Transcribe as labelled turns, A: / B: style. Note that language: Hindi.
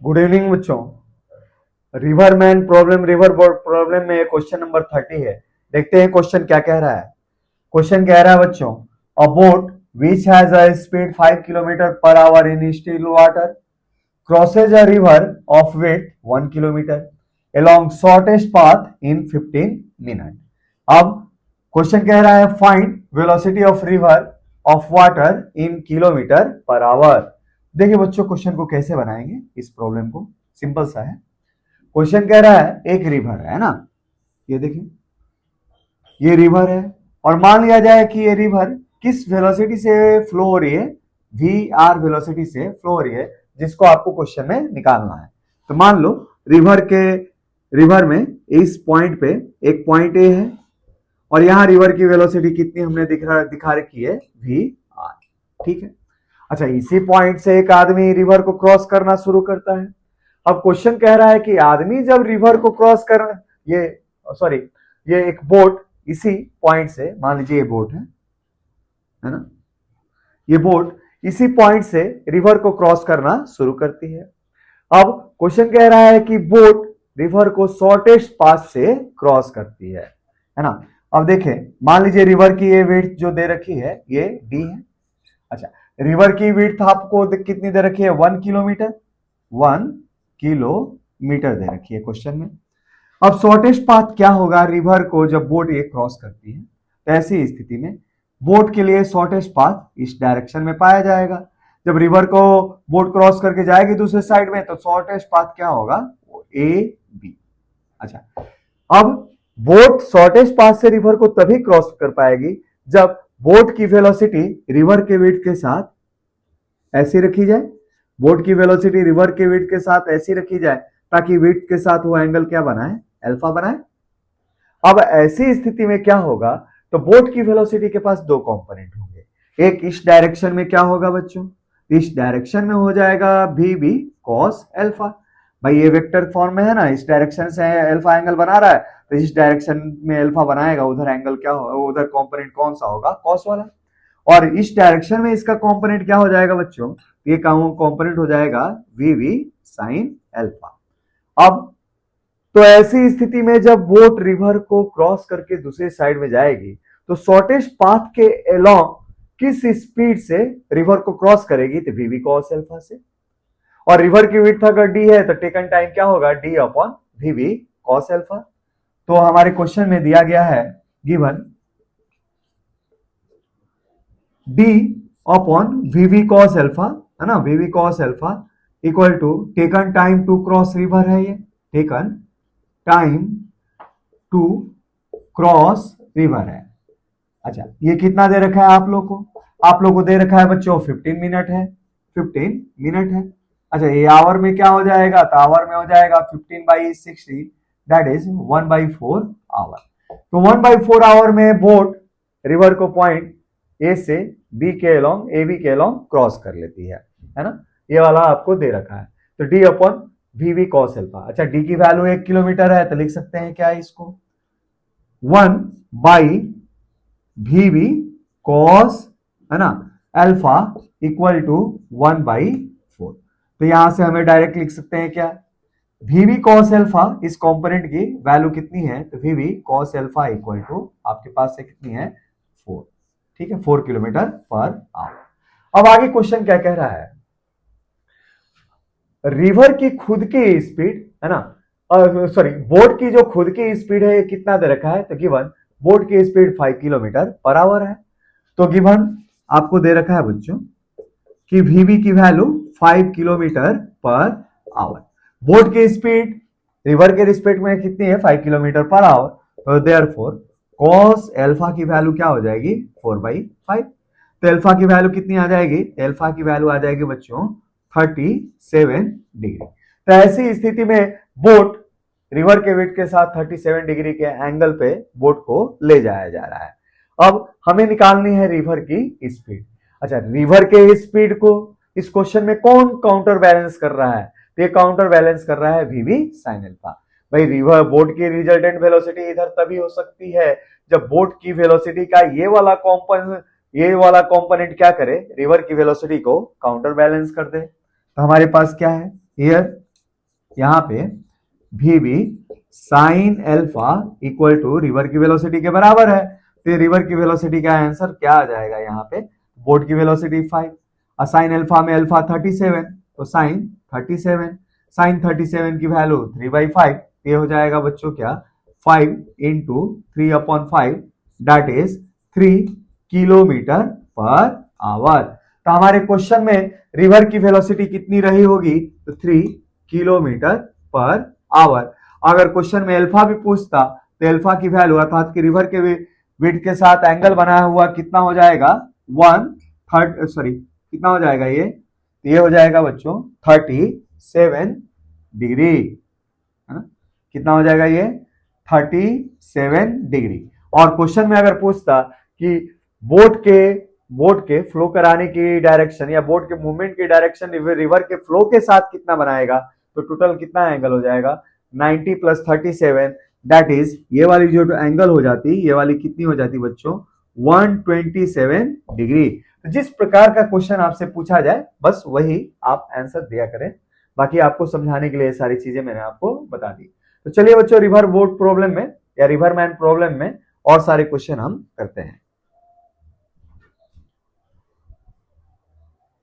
A: गुड इवनिंग बच्चों। River man problem, river board problem में क्वेश्चन नंबर 30 है। देखते हैं क्वेश्चन क्या कह रहा है। क्वेश्चन कह रहा है बच्चों, अ boat which has a speed 5 kilometre per hour in still water crosses a river of width 1 kilometre along shortest path in 15 minute. अब क्वेश्चन कह रहा है find velocity of river of water in kilometre per hour. देखिए बच्चों क्वेश्चन को कैसे बनाएंगे, इस प्रॉब्लम को सिंपल सा है। क्वेश्चन कह रहा है एक रिवर है ना, ये देखिए ये रिवर है और मान लिया जाए कि ये रिवर किस वेलोसिटी से फ्लो हो रही है, वी आर वेलोसिटी से फ्लो हो रही है, जिसको आपको क्वेश्चन में निकालना है। तो मान लो रिवर में इस पॉइंट पे एक पॉइंट ए है और यहां रिवर की वेलोसिटी कितनी हमने दिखा रखी है, वी आर। ठीक है, अच्छा इसी पॉइंट से एक आदमी रिवर को क्रॉस करना शुरू करता है। अब क्वेश्चन कह रहा है कि आदमी जब रिवर को क्रॉस कर ये एक बोट इसी पॉइंट से, मान लीजिए ये बोट है ना, ये बोट इसी पॉइंट से रिवर को क्रॉस करना शुरू करती है। अब क्वेश्चन कह रहा है कि बोट रिवर को शॉर्टेस्ट पाथ से क्रॉस करती है ना। अब देखें, मान लीजिए रिवर की ये विड्थ जो दे रखी है ये डी है। अच्छा, रिवर की विड्थ आपको कितनी दे रखी है, 1 किलोमीटर, 1 किलोमीटर दे रखी है क्वेश्चन में। अब शॉर्टेस्ट पाथ क्या होगा रिवर को जब बोट ये क्रॉस करती है, तो ऐसी स्थिति में बोट के लिए शॉर्टेस्ट पाथ इस डायरेक्शन में पाया जाएगा। जब रिवर को बोट क्रॉस करके जाएगी दूसरे साइड में, तो शॉर्टेस्ट पाथ क्या होगा, ए बी। अच्छा, अब बोट शॉर्टेस्ट पाथ से रिवर को तभी क्रॉस कर पाएगी जब बोट की वेलोसिटी रिवर के विड्थ के साथ ऐसी रखी जाए, बोट की वेलोसिटी रिवर के विड्थ के साथ ऐसी रखी जाए ताकि विड्थ के साथ वो एंगल क्या बनाए, अल्फा बनाए। अब ऐसी स्थिति में क्या होगा, तो बोट की वेलोसिटी के पास दो कंपोनेंट होंगे, एक इस डायरेक्शन में क्या होगा बच्चों, इस डायरेक्शन में हो जाएगा वी बी कॉस अल्फा। भाई ये वेक्टर फॉर्म में है ना, इस डायरेक्शन से अल्फा एंगल बना रहा है, तो इस डायरेक्शन में अल्फा बनाएगा, उधर एंगल क्या हो, उधर कंपोनेंट कौन सा होगा, कॉस वाला। और इस डायरेक्शन में इसका कंपोनेंट क्या हो जाएगा बच्चों, ये कंपोनेंट हो जाएगा वी वी साइन अल्फा। अब तो ऐसी स्थिति में जब बोट रिवर को क्रॉस करके दूसरे साइड में जाएगी, तो शॉर्टेस्ट पाथ के अलोंग किस स्पीड से रिवर को क्रॉस करेगी, तो वी वी कॉस अल्फा से। और रिवर की विड्थ अगर डी है तो टेकन टाइम क्या होगा, d upon v v cos alpha. तो हमारे क्वेश्चन में दिया गया है given d upon v v cos alpha, है ना, v v cos alpha equal to taken time to cross river है, ये taken time to cross river है। अच्छा, ये कितना दे रखा है आप लोग को, आप लोग को दे रखा है बच्चों 15 मिनट है, 15 मिनट है। अच्छा, ये आवर में क्या हो जाएगा, तो आवर में हो जाएगा 15/60, दैट इज 1/4 आवर। तो 1/4 आवर में बोट रिवर को पॉइंट ए से बी के अलोंग, ए बी के अलोंग क्रॉस कर लेती है ना। ये वाला आपको दे रखा है, तो d upon v v cos alpha. अच्छा, डी की वैल्यू 1 किलोमीटर है, तो लिख सकते हैं क्या इसको, 1/वी वी कॉस, है ना, अल्फा इक्वल टू 1/4। तो यहां से हमें डायरेक्ट लिख सकते हैं क्या, वी वी कॉस अल्फा, इस कंपोनेंट की वैल्यू कितनी है, तो v v cos alpha equal to आपके पास से कितनी है, 4। ठीक है, 4 किलोमीटर पर आवर। अब आगे क्वेश्चन क्या कह रहा है, रिवर की खुद की स्पीड, है ना, सॉरी बोट की जो खुद की स्पीड है कितना दे रखा है, तो गिवन बोट की स्पीड 5 किलोमीटर पर आवर है। तो गिवन आपको दे रखा है बच्चों कि वीवी की value 5 kilometre per hour. Boat की स्पीड रिवर के रिस्पेक्ट में कितनी है, 5 किलोमीटर पर आवर, तो देयरफॉर कॉस अल्फा की वैल्यू क्या हो जाएगी, 4/5। तो अल्फा की वैल्यू कितनी आ जाएगी, अल्फा की वैल्यू आ जाएगी बच्चों 37 डिग्री। तो ऐसी स्थिति में बोट रिवर के विड्थ के साथ 37 डिग्री के एंगल पे बोट को ले जाया जा रहा है। अब हमें निकालनी है रिवर की स्पीड। अच्छा, रिवर के स्पीड को इस क्वेश्चन में कौन काउंटर बैलेंस कर रहा है, तो ये काउंटर बैलेंस कर रहा है वी वी साइन अल्फा। भाई रिवर बोट की रिजल्टेंट वेलोसिटी इधर तभी हो सकती है जब बोट की वेलोसिटी का ये वाला कंपोनेंट क्या करे, रिवर की वेलोसिटी को काउंटर बैलेंस कर दे। तो हमारे पास क्या है, हियर यहाँ पे v b sine alpha equal to river की वेलोसिटी के बराबर है। तो रिवर की वेलोसिटी का आंसर क्या आ जाएगा यहाँ पे, बोट की वेलोसिटी 5, साइन एल्फा में अल्फा 37, तो साइन 37, साइन 37 की वैल्यू 3/5, ये हो जाएगा बच्चों क्या, 5 into 3/5 that is 3 kilometre per hour. तो हमारे क्वेश्चन में रिवर की वेलोसिटी कितनी रही होगी, तो 3 किलोमीटर पर आवर। अगर क्वेश्चन में अल्फा भी पूछता तो अल्फा की वैल्यू अर्थात कि रिवर के विड्थ के साथ एंगल बनाया हुआ कितना हो जाएगा, 1/3 सॉरी कितना हो जाएगा ये, तो ये हो जाएगा बच्चों 37 डिग्री, है ना, कितना हो जाएगा ये 37 डिग्री। और क्वेश्चन में अगर पूछता कि बोट के फ्लो कराने की डायरेक्शन या बोट के मूवमेंट की डायरेक्शन रिवर के फ्लो के साथ कितना बनाएगा, तो टोटल कितना एंगल हो जाएगा 90 + 37 दैट इज ये वाली जो एंगल हो जाती, ये वाली कितनी हो जाती बच्चों 127 डिग्री। तो जिस प्रकार का क्वेश्चन आपसे पूछा जाए बस वही आप आंसर दिया करें। बाकी आपको समझाने के लिए सारी चीजें मैंने आपको बता दी। तो चलिए बच्चों रिवर बोट प्रॉब्लम में या रिवर मैन प्रॉब्लम में और सारे क्वेश्चन हम करते हैं।